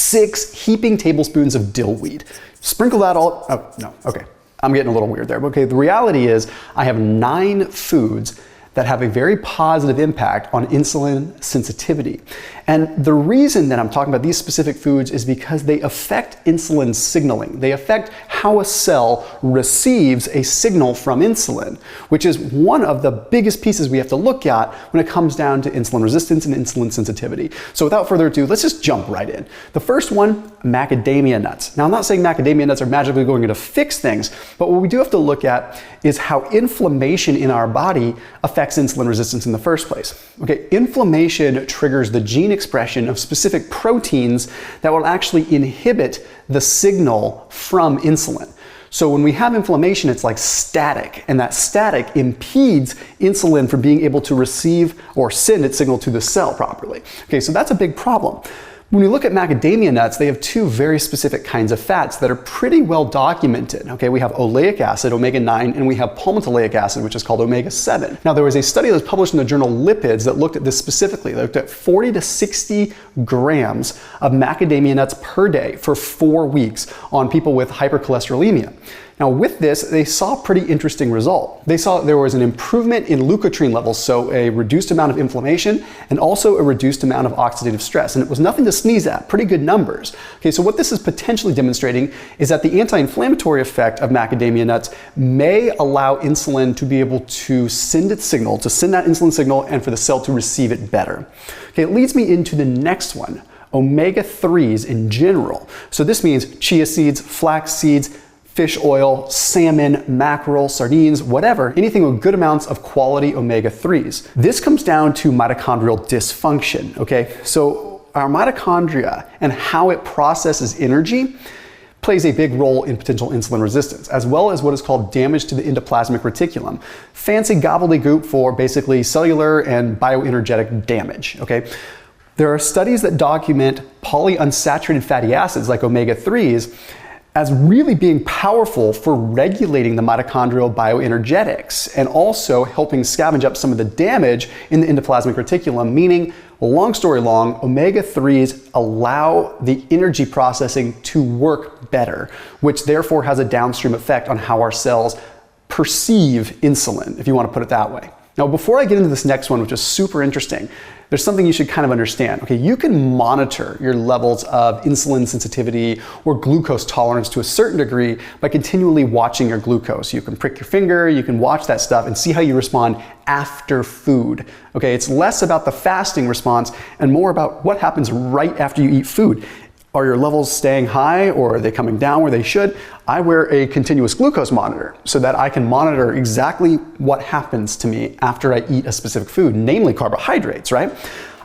6 heaping tablespoons of dill weed. Sprinkle that all, oh no, okay. I'm getting a little weird there. Okay, the reality is I have 9 foods that have a very positive impact on insulin sensitivity. And the reason that I'm talking about these specific foods is because they affect insulin signaling. They affect how a cell receives a signal from insulin, which is one of the biggest pieces we have to look at when it comes down to insulin resistance and insulin sensitivity. So without further ado, let's just jump right in. The first one, macadamia nuts. Now, I'm not saying macadamia nuts are magically going to fix things, but what we do have to look at is how inflammation in our body affects insulin resistance in the first place. Okay, inflammation triggers the gene expression of specific proteins that will actually inhibit the signal from insulin. So when we have inflammation, it's like static, and that static impedes insulin from being able to receive or send its signal to the cell properly. Okay, so that's a big problem. When we look at macadamia nuts, they have 2 very specific kinds of fats that are pretty well documented. Okay, we have oleic acid, omega-9, and we have palmitoleic acid, which is called omega-7. Now, there was a study that was published in the journal Lipids that looked at this specifically. They looked at 40 to 60 grams of macadamia nuts per day for 4 weeks on people with hypercholesterolemia. Now, with this, they saw a pretty interesting result. They saw there was an improvement in leukotriene levels, so a reduced amount of inflammation, and also a reduced amount of oxidative stress. And it was nothing to sneeze at, pretty good numbers. Okay, so what this is potentially demonstrating is that the anti-inflammatory effect of macadamia nuts may allow insulin to be able to send its signal, to send that insulin signal, and for the cell to receive it better. Okay, it leads me into the next one, omega-3s in general. So this means chia seeds, flax seeds, fish oil, salmon, mackerel, sardines, whatever, anything with good amounts of quality omega-3s. This comes down to mitochondrial dysfunction, okay? So our mitochondria and how it processes energy plays a big role in potential insulin resistance, as well as what is called damage to the endoplasmic reticulum. Fancy gobbledygook for basically cellular and bioenergetic damage, okay? There are studies that document polyunsaturated fatty acids like omega-3s as really being powerful for regulating the mitochondrial bioenergetics and also helping scavenge up some of the damage in the endoplasmic reticulum, meaning, long story long, omega-3s allow the energy processing to work better, which therefore has a downstream effect on how our cells perceive insulin, if you want to put it that way. Now, before I get into this next one, which is super interesting, there's something you should kind of understand. Okay, you can monitor your levels of insulin sensitivity or glucose tolerance to a certain degree by continually watching your glucose. You can prick your finger, you can watch that stuff and see how you respond after food. Okay, it's less about the fasting response and more about what happens right after you eat food. Are your levels staying high or are they coming down where they should? I wear a continuous glucose monitor so that I can monitor exactly what happens to me after I eat a specific food, namely carbohydrates, right?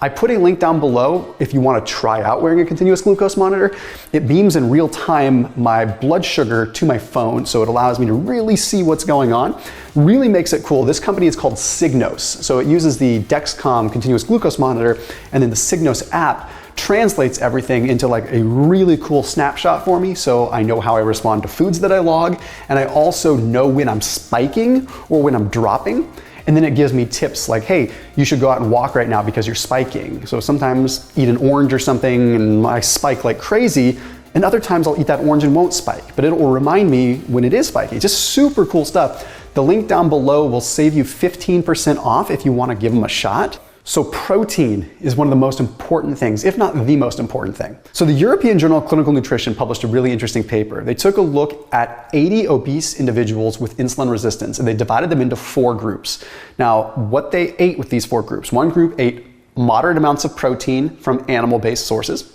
I put a link down below if you want to try out wearing a continuous glucose monitor. It beams in real time my blood sugar to my phone, so it allows me to really see what's going on. Really makes it cool. This company is called Signos. So it uses the Dexcom continuous glucose monitor, and then the Signos app translates everything into like a really cool snapshot for me, so I know how I respond to foods that I log, and I also know when I'm spiking or when I'm dropping. And then it gives me tips like, hey, you should go out and walk right now because you're spiking. So sometimes eat an orange or something and I spike like crazy, and other times I'll eat that orange and won't spike, but it will remind me when it is spiking. Just super cool stuff. The link down below will save you 15% off if you want to give them a shot. So protein is one of the most important things, if not the most important thing. So the European Journal of Clinical Nutrition published a really interesting paper. They took a look at 80 obese individuals with insulin resistance and they divided them into 4 groups. Now, what they ate with these 4 groups, one group ate moderate amounts of protein from animal-based sources.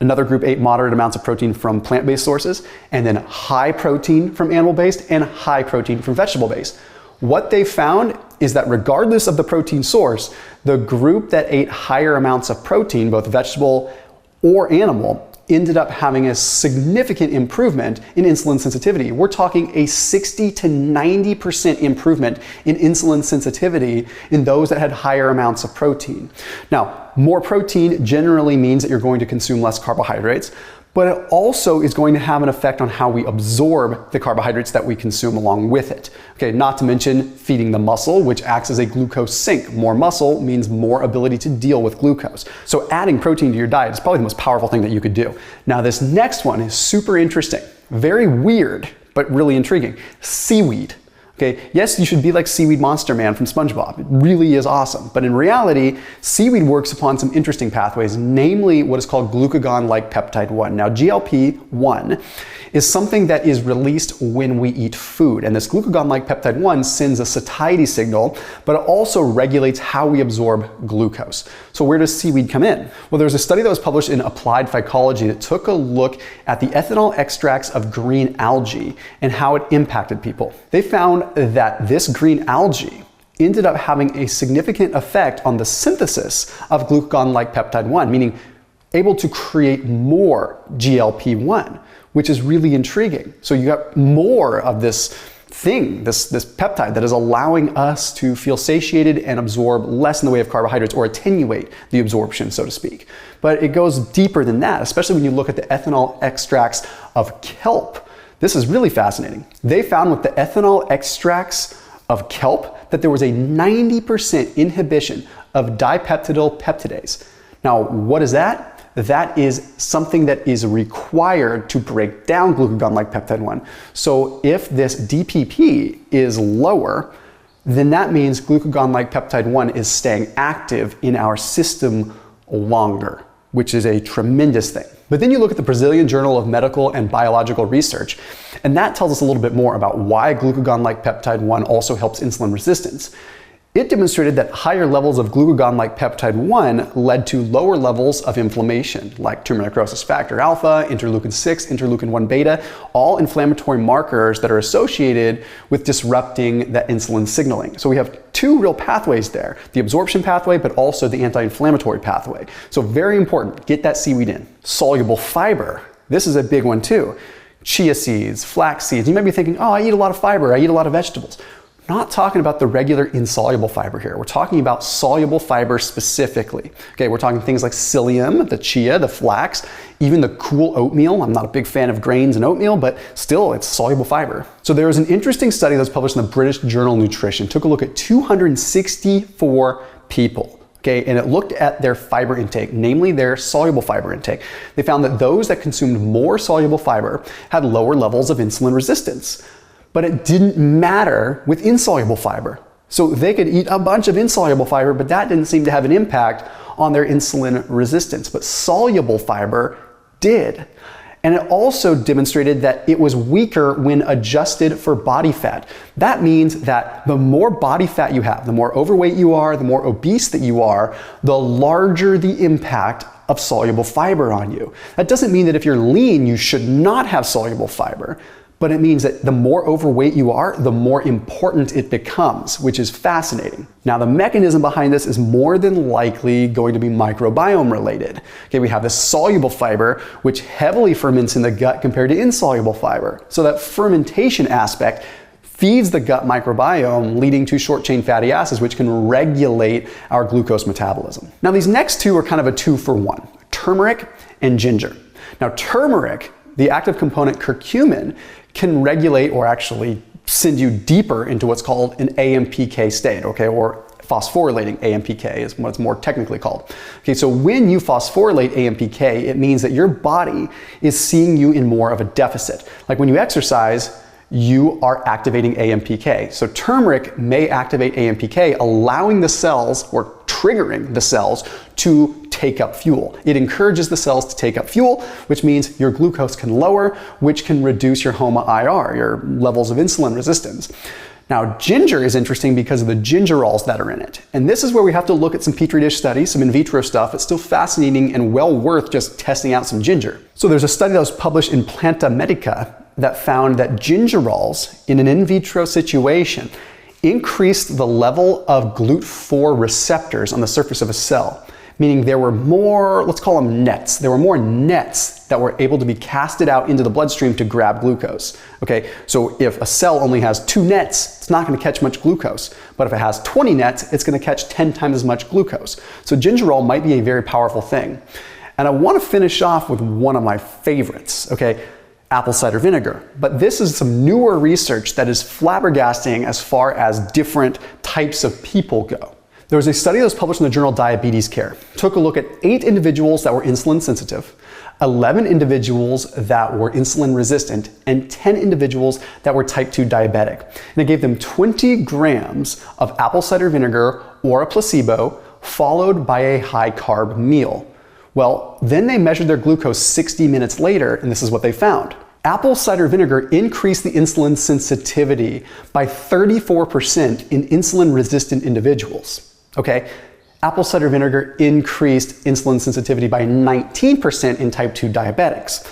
Another group ate moderate amounts of protein from plant-based sources, and then high protein from animal-based and high protein from vegetable-based. What they found is that regardless of the protein source, the group that ate higher amounts of protein, both vegetable or animal, ended up having a significant improvement in insulin sensitivity. We're talking a 60 to 90% improvement in insulin sensitivity in those that had higher amounts of protein. Now, more protein generally means that you're going to consume less carbohydrates, but it also is going to have an effect on how we absorb the carbohydrates that we consume along with it. Okay, not to mention feeding the muscle, which acts as a glucose sink. More muscle means more ability to deal with glucose. So adding protein to your diet is probably the most powerful thing that you could do. Now this next one is super interesting, very weird, but really intriguing. Seaweed. Okay, yes, you should be like Seaweed Monster Man from SpongeBob. It really is awesome. But in reality, seaweed works upon some interesting pathways, namely what is called glucagon-like peptide 1. Now, GLP-1 is something that is released when we eat food. And this glucagon-like peptide 1 sends a satiety signal, but it also regulates how we absorb glucose. So where does seaweed come in? Well, there's a study that was published in Applied Phycology that took a look at the ethanol extracts of green algae and how it impacted people. They found that this green algae ended up having a significant effect on the synthesis of glucagon-like peptide 1, meaning able to create more GLP-1, which is really intriguing. So you got more of this thing, this peptide that is allowing us to feel satiated and absorb less in the way of carbohydrates or attenuate the absorption, so to speak. But it goes deeper than that, especially when you look at the ethanol extracts of kelp. This is really fascinating. They found with the ethanol extracts of kelp that there was a 90% inhibition of dipeptidyl peptidase. Now, what is that? That is something that is required to break down glucagon-like peptide 1. So if this DPP is lower, then that means glucagon-like peptide 1 is staying active in our system longer, which is a tremendous thing. But then you look at the Brazilian Journal of Medical and Biological Research, and that tells us a little bit more about why glucagon-like peptide 1 also helps insulin resistance. It demonstrated that higher levels of glucagon-like peptide 1 led to lower levels of inflammation, like tumor necrosis factor alpha, interleukin 6, interleukin 1 beta, all inflammatory markers that are associated with disrupting the insulin signaling. So we have two real pathways there, the absorption pathway, but also the anti-inflammatory pathway. So very important, get that seaweed in. Soluble fiber, this is a big one too. Chia seeds, flax seeds. You might be thinking, oh, I eat a lot of fiber, I eat a lot of vegetables. Not talking about the regular insoluble fiber here. We're talking about soluble fiber specifically. Okay, we're talking things like psyllium, the chia, the flax, even the cool oatmeal. I'm not a big fan of grains and oatmeal, but still, it's soluble fiber. So there was an interesting study that was published in the British Journal of Nutrition. Took a look at 264 people. Okay, and it looked at their fiber intake, namely their soluble fiber intake. They found that those that consumed more soluble fiber had lower levels of insulin resistance. But it didn't matter with insoluble fiber. So they could eat a bunch of insoluble fiber, but that didn't seem to have an impact on their insulin resistance. But soluble fiber did. And it also demonstrated that it was weaker when adjusted for body fat. That means that the more body fat you have, the more overweight you are, the more obese that you are, the larger the impact of soluble fiber on you. That doesn't mean that if you're lean, you should not have soluble fiber. But it means that the more overweight you are, the more important it becomes, which is fascinating. Now, the mechanism behind this is more than likely going to be microbiome related. Okay, we have this soluble fiber, which heavily ferments in the gut compared to insoluble fiber. So that fermentation aspect feeds the gut microbiome, leading to short-chain fatty acids, which can regulate our glucose metabolism. Now, these next two are kind of a 2-for-1, turmeric and ginger. Now, turmeric, the active component curcumin, can regulate or actually send you deeper into what's called an AMPK state, okay, or phosphorylating AMPK is what it's more technically called. Okay, so when you phosphorylate AMPK, it means that your body is seeing you in more of a deficit. Like when you exercise, you are activating AMPK. So turmeric may activate AMPK, allowing the cells or triggering the cells to take up fuel. It encourages the cells to take up fuel, which means your glucose can lower, which can reduce your HOMA-IR, your levels of insulin resistance. Now, ginger is interesting because of the gingerols that are in it. And this is where we have to look at some petri dish studies, some in vitro stuff. It's still fascinating and well worth just testing out some ginger. So there's a study that was published in Planta Medica that found that gingerols in an in vitro situation increased the level of GLUT4 receptors on the surface of a cell, meaning there were more, let's call them nets. There were more nets that were able to be casted out into the bloodstream to grab glucose. Okay, so if a cell only has 2 nets, it's not going to catch much glucose. But if it has 20 nets, it's going to catch 10 times as much glucose. So gingerol might be a very powerful thing. And I want to finish off with one of my favorites, okay? Apple cider vinegar. But this is some newer research that is flabbergasting as far as different types of people go. There was a study that was published in the journal Diabetes Care. It took a look at 8 individuals that were insulin sensitive, 11 individuals that were insulin resistant, and 10 individuals that were type 2 diabetic. And it gave them 20 grams of apple cider vinegar or a placebo, followed by a high carb meal. Well, then they measured their glucose 60 minutes later, and this is what they found. Apple cider vinegar increased the insulin sensitivity by 34% in insulin-resistant individuals. Okay, apple cider vinegar increased insulin sensitivity by 19% in type 2 diabetics.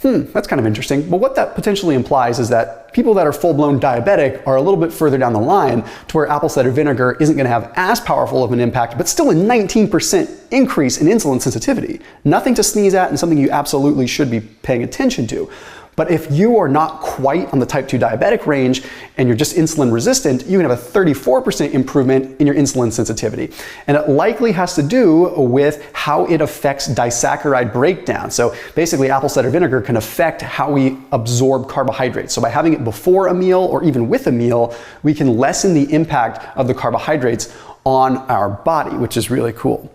That's kind of interesting. But what that potentially implies is that people that are full-blown diabetic are a little bit further down the line to where apple cider vinegar isn't going to have as powerful of an impact, but still a 19% increase in insulin sensitivity. Nothing to sneeze at and something you absolutely should be paying attention to. But if you are not quite on the type 2 diabetic range and you're just insulin resistant, you can have a 34% improvement in your insulin sensitivity. And it likely has to do with how it affects disaccharide breakdown. So basically, apple cider vinegar can affect how we absorb carbohydrates. So by having it before a meal or even with a meal, we can lessen the impact of the carbohydrates on our body, which is really cool.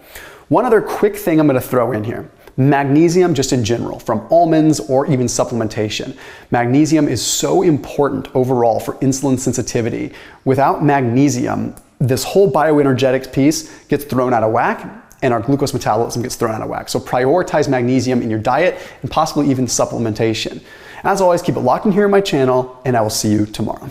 One other quick thing I'm going to throw in here. Magnesium just in general, from almonds or even supplementation. Magnesium is so important overall for insulin sensitivity. Without magnesium, this whole bioenergetics piece gets thrown out of whack and our glucose metabolism gets thrown out of whack. So prioritize magnesium in your diet and possibly even supplementation. As always, keep it locked in here on my channel and I will see you tomorrow.